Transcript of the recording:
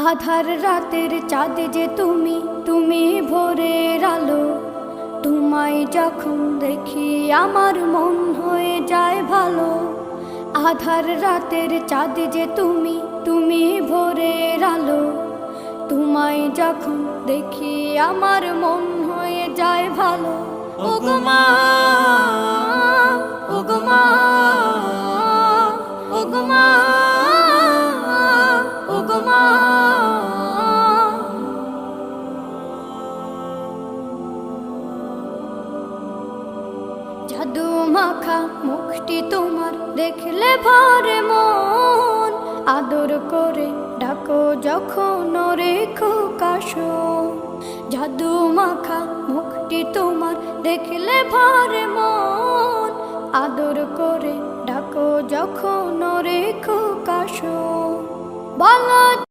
আধার রাতের চাঁদ যে তুমি, তুমি ভোরের আলো। তোমায় যখন দেখি আমার মন হয়ে যায় ভালো। আধার রাতের চাঁদ যে তুমি, তুমি ভোরের আলো। তোমায় যখন দেখি আমার মন হয়ে যায় ভালো। ওগো মা, ওগো মা, ওগো মা, ওগো মা। জাদু মাখা মুখটি তোমার দেখলে ভরে মন। আদর করে ডাকো যখন রেখো কাশন। জাদু মাখা মুখটি তোমার দেখলে ভরে মন। আদর করে ডাকো যখন রেখো কাশন। বলো